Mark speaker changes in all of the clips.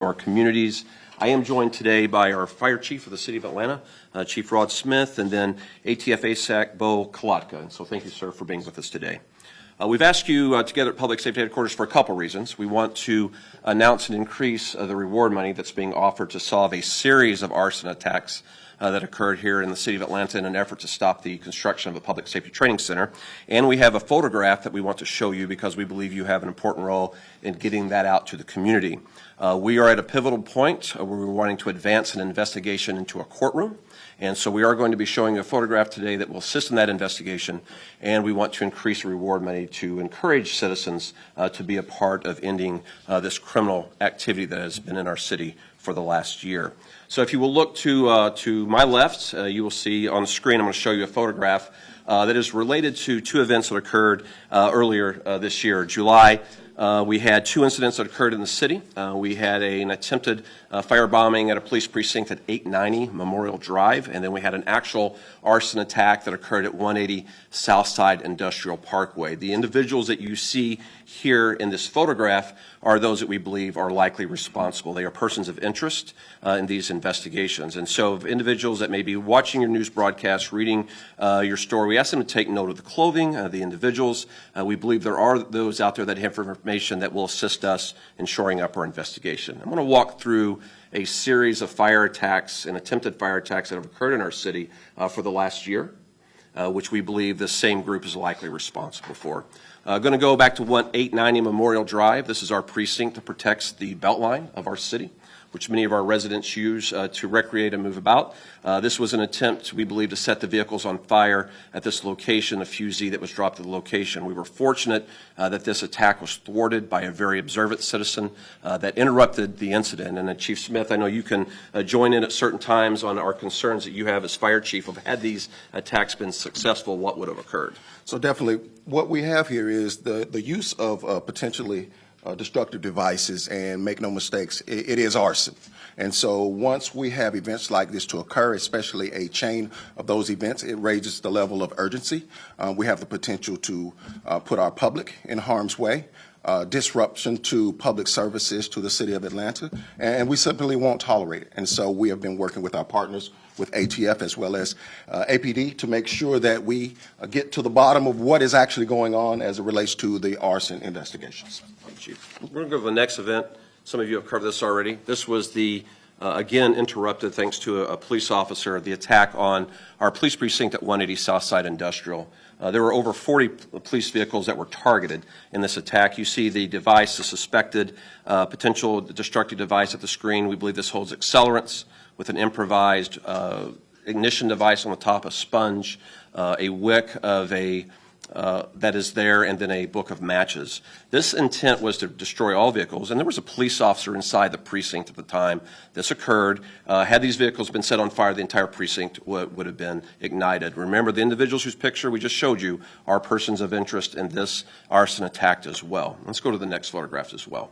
Speaker 1: our communities. I am joined today by our fire chief of the city of Atlanta, Chief Rod Smith, and then ATF ASAC Bo Kalatka. And so thank you, sir, for being with us today. We've asked you together at Public Safety Headquarters for a couple reasons. We want to announce and increase the reward money that's being offered to solve a series of arson attacks that occurred here in the city of Atlanta in an effort to stop the construction of a public safety training center. And we have a photograph that we want to show you because we believe you have an important role in getting that out to the community. We are at a pivotal point where we're wanting to advance an investigation into a courtroom. And so we are going to be showing you a photograph today that will assist in that investigation, and we want to increase reward money to encourage citizens to be a part of ending this criminal activity that has been in our city for the last year. So if you will look to my left, you will see on the screen, I'm going to show you a photograph that is related to two events that occurred earlier this year. July, we had two incidents that occurred in the city. We had an attempted firebombing at a police precinct at 890 Memorial Drive, and then we had an actual arson attack that occurred at 180 Southside Industrial Parkway. The individuals that you see here in this photograph are those that we believe are likely responsible. They are persons of interest in these investigations. And so individuals that may be watching your news broadcast, reading your story, we ask them to take note of the clothing, the individuals. We believe there are those out there that have information that will assist us in shoring up our investigation. I'm going to walk through a series of fire attacks and attempted fire attacks that have occurred in our city for the last year, which we believe this same group is likely responsible for. Going to go back to 890 Memorial Drive. This is our precinct that protects the beltline of our city, which many of our residents use to recreate and move about. This was an attempt, we believe, to set the vehicles on fire at this location, a fusee that was dropped at the location. We were fortunate that this attack was thwarted by a very observant citizen that interrupted the incident. And Chief Smith, I know you can join in at certain times on our concerns that you have as fire chief of had these attacks been successful, what would have occurred?
Speaker 2: So definitely what we have here is the use of potentially destructive devices, and make no mistakes, it is arson. And so once we have events like this to occur, especially a chain of those events, it raises the level of urgency. We have the potential to put our public in harm's way, disruption to public services to the city of Atlanta, and we simply won't tolerate it. And so we have been working with our partners, with ATF as well as APD, to make sure that we get to the bottom of what is actually going on as it relates to the arson investigations.
Speaker 1: Chief. We're going to go to the next event. Some of you have covered this already. This was the, again, interrupted thanks to a police officer, the attack on our police precinct at 180 Southside Industrial. There were over 40 police vehicles that were targeted in this attack. You see the device, the suspected potential destructive device at the screen. We believe this holds accelerants with an improvised ignition device on the top, a sponge, a wick of a that is there, and then a book of matches. This intent was to destroy all vehicles, and there was a police officer inside the precinct at the time this occurred. Had these vehicles been set on fire, the entire precinct would have been ignited. Remember, the individuals whose picture we just showed you are persons of interest in this arson attack as well. Let's go to the next photograph as well.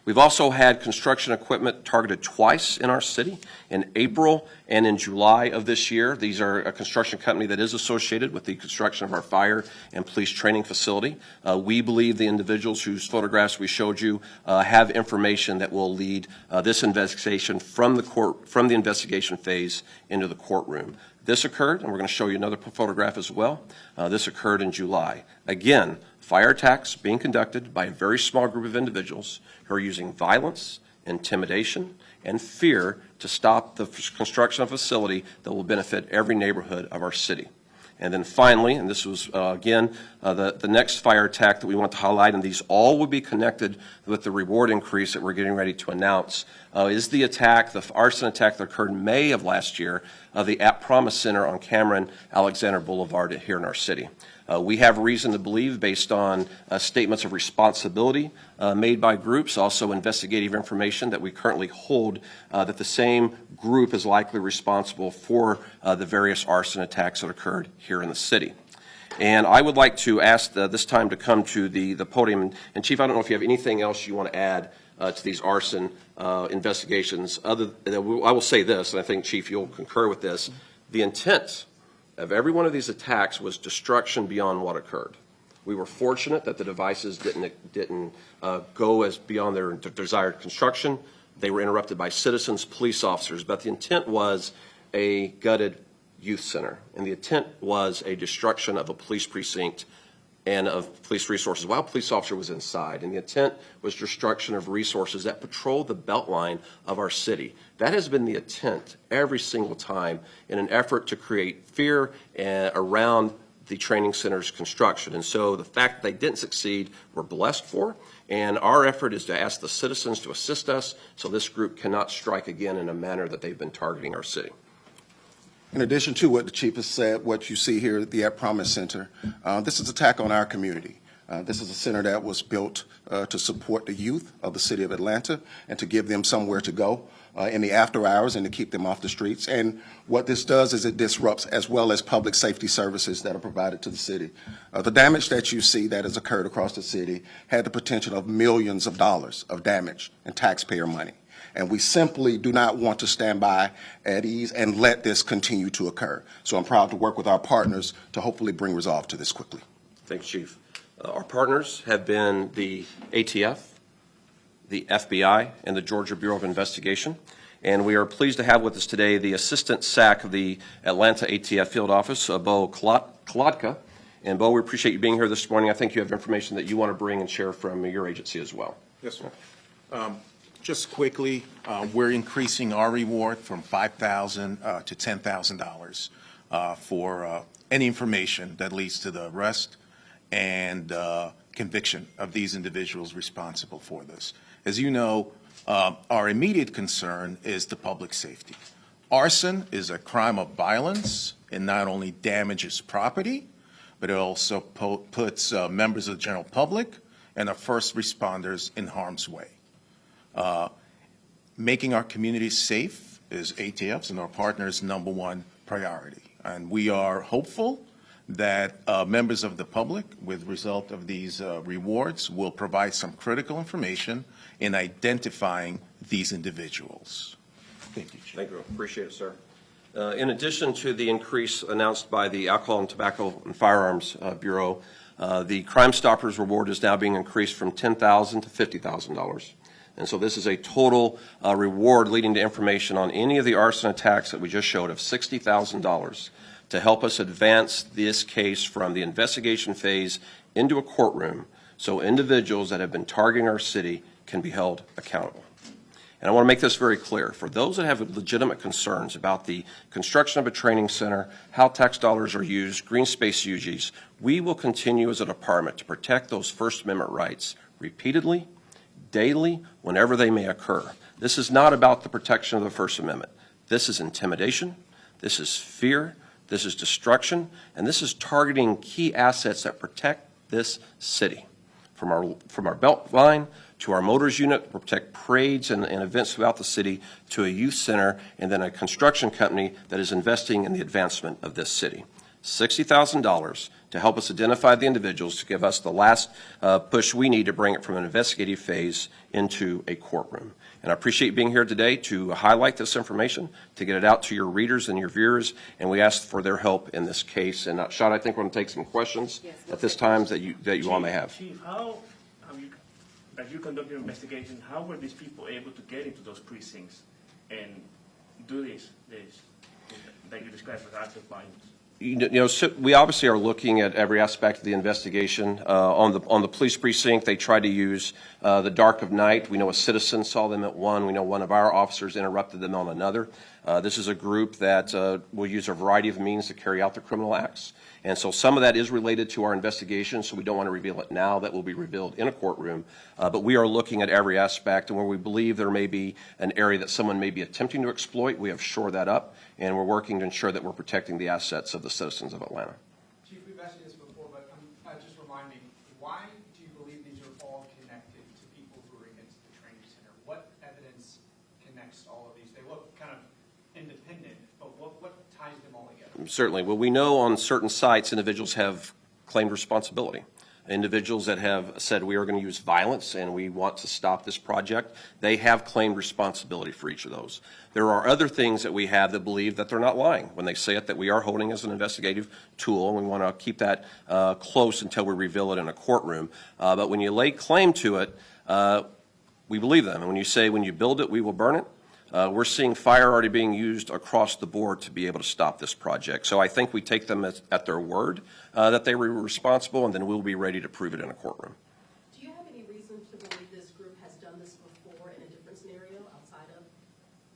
Speaker 1: We've also had construction equipment targeted twice in our city, in April and in July of this year. These are a construction company that is associated with the construction of our fire and police training facility. We believe the individuals whose photographs we showed you have information that will lead this investigation from the investigation phase into the courtroom. This occurred, and we're going to show you another photograph as well. This occurred in July. Again, fire attacks being conducted by a very small group of individuals who are using violence, intimidation, and fear to stop the construction of a facility that will benefit every neighborhood of our city. And then finally, and this was, again, the next fire attack that we want to highlight, and these all will be connected with the reward increase that we're getting ready to announce, is the attack, the arson attack that occurred in May of last year of the App Promise Center on Cameron Alexander Boulevard here in our city. We have reason to believe, based on statements of responsibility made by groups, also investigative information that we currently hold, that the same group is likely responsible for the various arson attacks that occurred here in the city. And I would like to ask this time to come to the podium. And Chief, I don't know if you have anything else you want to add to these arson investigations. I will say this, and I think, Chief, you'll concur with this. The intent of every one of these attacks was destruction beyond what occurred. We were fortunate that the devices didn't go as beyond their desired construction, They were interrupted by citizens, police officers, but the intent was a gutted youth center, and the intent was a destruction of a police precinct and of police resources while a police officer was inside. And the intent was destruction of resources that patrol the beltline of our city. That has been the intent every single time in an effort to create fear around the training center's construction. And so the fact that they didn't succeed, we're blessed for. And our effort is to ask the citizens to assist us so this group cannot strike again in a manner that they've been targeting our city.
Speaker 2: In addition to what the chief has said, what you see here at the At Promise Center, this is an attack on our community. This is a center that was built to support the youth of the city of Atlanta and to give them somewhere to go in the after hours and to keep them off the streets. And what this does is it disrupts as well as public safety services that are provided to the city. The damage that you see that has occurred across the city had the potential of millions of dollars of damage and taxpayer money. And we simply do not want to stand by at ease and let this continue to occur. So I'm proud to work with our partners to hopefully bring resolve to this quickly.
Speaker 1: Thanks, Chief. Our partners have been the ATF, the FBI, and the Georgia Bureau of Investigation. And we are pleased to have with us today the Assistant SAC of the Atlanta ATF Field Office, Bo Kolodka. And Bo, we appreciate you being here this morning. I think you have information that you want to bring and share from your agency as well.
Speaker 3: Yes, sir. Just quickly, we're increasing our reward from $5,000 to $10,000 for any information that leads to the arrest and conviction of these individuals responsible for this. As you know, our immediate concern is the public safety. Arson is a crime of violence and not only damages property, but it also puts members of the general public and our first responders in harm's way. Making our communities safe is ATF's and our partners' #1 priority. And we are hopeful that members of the public, with result of these rewards, will provide some critical information in identifying these individuals. Thank you, Chief.
Speaker 1: Thank you. Appreciate it, sir. In addition to the increase announced by the Alcohol and Tobacco and Firearms Bureau, the Crime Stoppers reward is now being increased from $10,000 to $50,000. And so this is a total reward leading to information on any of the arson attacks that we just showed of $60,000 to help us advance this case from the investigation phase into a courtroom so individuals that have been targeting our city can be held accountable. And I want to make this very clear. For those that have legitimate concerns about the construction of a training center, how tax dollars are used, green space uses, we will continue as a department to protect those First Amendment rights repeatedly, daily, whenever they may occur. This is not about the protection of the First Amendment. This is intimidation, this is fear, this is destruction, and this is targeting key assets that protect this city. From our belt line to our motors unit, we protect parades and events throughout the city, to a youth center, and then a construction company that is investing in the advancement of this city. $60,000 to help us identify the individuals, to give us the last push we need to bring it from an investigative phase into a courtroom. And I appreciate being here today to highlight this information, to get it out to your readers and your viewers, and we ask for their help in this case. And Shad, I think we're going to take some questions at this time that you all may have.
Speaker 4: Chief, how have you, as you conduct your investigation, how were these people able to get into those precincts and do this that you described as active violence?
Speaker 1: So we obviously are looking at every aspect of the investigation. On the police precinct, they tried to use the dark of night. We know a citizen saw them at one. We know one of our officers interrupted them on another. This is a group that will use a variety of means to carry out their criminal acts. And so some of that is related to our investigation, so we don't want to reveal it now. That will be revealed in a courtroom. But we are looking at every aspect, and where we believe there may be an area that someone may be attempting to exploit, we have shored that up, and we're working to ensure that we're protecting the assets of the citizens of Atlanta.
Speaker 5: Chief, we've asked you this before, but just remind me, why do you believe these are all connected to people who are against the training center? What evidence connects all of these? They look kind of independent, but what ties them all together?
Speaker 1: Certainly. Well, we know on certain sites individuals have claimed responsibility. Individuals that have said we are going to use violence and we want to stop this project, they have claimed responsibility for each of those. There are other things that we have that believe that they're not lying when they say it, that we are holding as an investigative tool, and we want to keep that close until we reveal it in a courtroom. But when you lay claim to it, We believe them. And when you say, when you build it, we will burn it, we're seeing fire already being used across the board to be able to stop this project. So I think we take them at their word that they were responsible, and then we'll be ready to prove it in a courtroom.
Speaker 6: Do you have any reason to believe this group has done this before in a different scenario outside of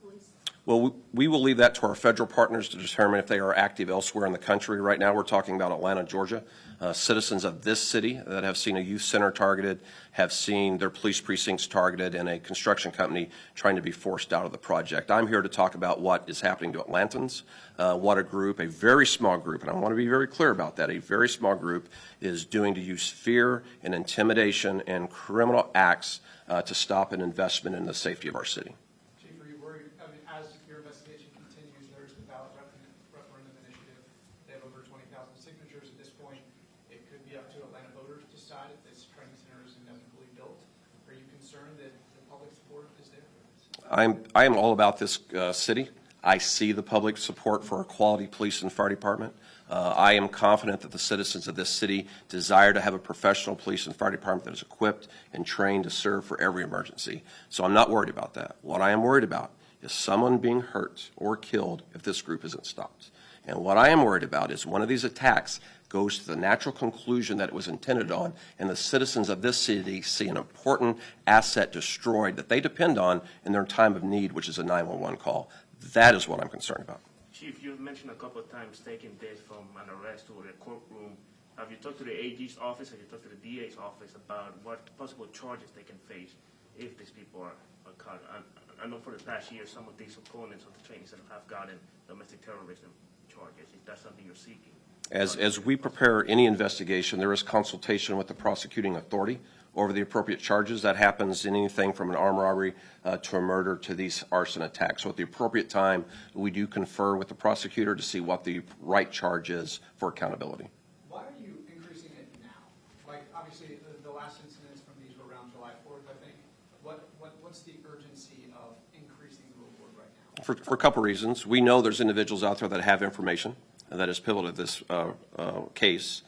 Speaker 6: police?
Speaker 1: Well, we will leave that to our federal partners to determine if they are active elsewhere in the country. Right now, we're talking about Atlanta, Georgia. Citizens of this city that have seen a youth center targeted, have seen their police precincts targeted, and a construction company trying to be forced out of the project. I'm here to talk about what is happening to Atlantans, what a group, a very small group, and I want to be very clear about that, a very small group is doing to use fear and intimidation and criminal acts to stop an investment in the safety of our city.
Speaker 5: Chief, are you worried, I mean, as your investigation continues, there's the ballot referendum initiative. They have over 20,000 signatures at this point. It could be up to Atlanta voters to decide if this training center is inevitably built. Are you concerned that the public support is there for this?
Speaker 1: I am all about this city. I see the public support for a quality police and fire department. I am confident that the citizens of this city desire to have a professional police and fire department that is equipped and trained to serve for every emergency. So I'm not worried about that. What I am worried about is someone being hurt or killed if this group isn't stopped. And what I am worried about is one of these attacks goes to the natural conclusion that it was intended on, and the citizens of this city see an important asset destroyed that they depend on in their time of need, which is a 911 call. That is what I'm concerned about.
Speaker 4: Chief, you've mentioned a couple of times taking this from an arrest to a courtroom. Have you talked to the AG's office? Have you talked to the DA's office about what possible charges they can face if these people are caught? I know for the past year, some of these opponents of the training center have gotten domestic terrorism charges. Is that something you're seeking?
Speaker 1: As we prepare any investigation, there is consultation with the prosecuting authority over the appropriate charges. That happens in anything from an armed robbery to a murder to these arson attacks. So at the appropriate time, we do confer with the prosecutor to see what the right charge is for accountability.
Speaker 5: Why are you increasing it now? Like, obviously, the last incidents from these were around July 4th, I think. What's the urgency of increasing the reward right now?
Speaker 1: For a couple reasons. We know there's individuals out there that have information that is pivotal to this case.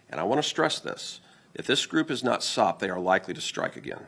Speaker 1: And I want to stress this. If this group is not stopped, they are likely to strike again.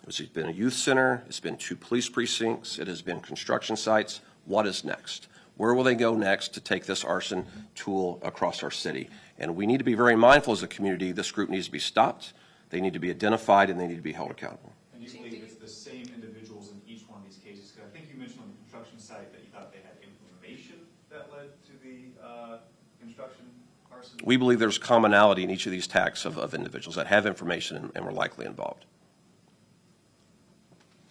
Speaker 1: It's been a youth center. It's been 2 police precincts. It has been construction sites. What is next? Where will they go next to take this arson tool across our city? And we need to be very mindful as a community. This group needs to be stopped. They need to be identified, and they need to be held accountable.
Speaker 7: And you believe it's the same individuals in each one of these cases? Because I think you mentioned on the construction site that you thought they had information that led to the construction arson.
Speaker 1: We believe there's commonality in each of these attacks of individuals that have information and were likely involved.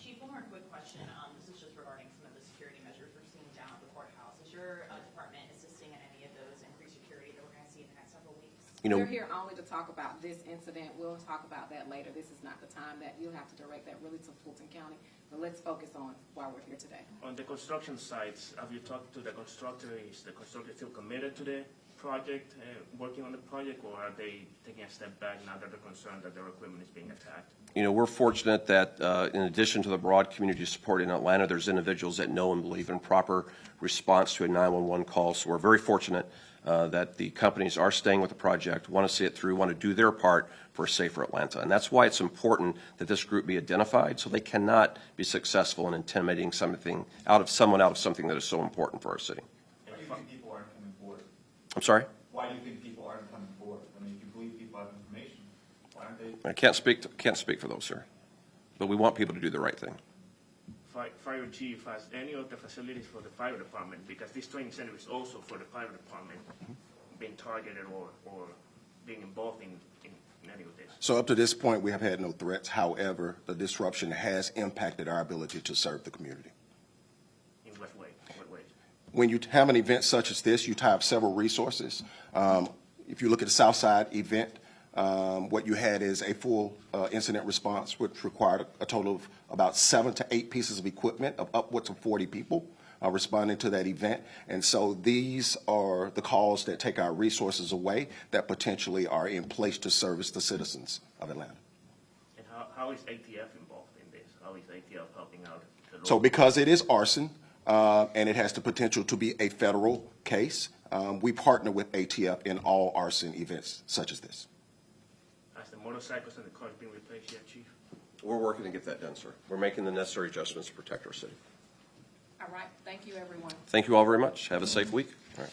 Speaker 8: Chief, one more quick question. This is just regarding some of the security measures we're seeing down at the courthouse. Is your department assisting in any of those increased security that we're going to see in the next several weeks?
Speaker 1: You know,
Speaker 9: We're here only to talk about this incident. We'll talk about that later. This is not the time that you'll have to direct that really to Fulton County. But let's focus on why we're here today.
Speaker 4: On the construction sites, have you talked to the constructor? Is the constructor still committed to the project, working on the project, or are they taking a step back now that they're concerned that their equipment is being attacked?
Speaker 1: You know, we're fortunate that in addition to the broad community support in Atlanta, there's individuals that know and believe in proper response to a 911 call. So we're very fortunate that the companies are staying with the project, want to see it through, want to do their part for a safer Atlanta. And that's why it's important that this group be identified, so they cannot be successful in intimidating someone out of something that is so important for our city.
Speaker 7: Why do you think people aren't coming forward?
Speaker 1: I'm sorry?
Speaker 7: Why do you think people aren't coming forward? I mean, if you believe people have information, why aren't they?
Speaker 1: I can't speak for those, sir. But we want people to do the right thing.
Speaker 4: Fire chief, has any of the facilities for the fire department, because this training center is also for the fire department, being targeted or being involved in any of this?
Speaker 2: So up to this point, we have had no threats. However, the disruption has impacted our ability to serve the community.
Speaker 4: In what way? What ways?
Speaker 2: When you have an event such as this, you tie up several resources. If you look at the Southside event, what you had is a full incident response, which required a total of about 7 to 8 pieces of equipment of upwards of 40 people responding to that event. And so these are the calls that take our resources away that potentially are in place to service the citizens of Atlanta.
Speaker 4: And how is ATF involved in this? How is ATF helping out?
Speaker 2: So because it is arson and it has the potential to be a federal case, we partner with ATF in all arson events such as this.
Speaker 4: Has the motorcycles and the cars been replaced yet, Chief?
Speaker 1: We're working to get that done, sir. We're making the necessary adjustments to protect our city.
Speaker 9: All right, thank you, everyone.
Speaker 1: Thank you all very much. Have a safe week. All right.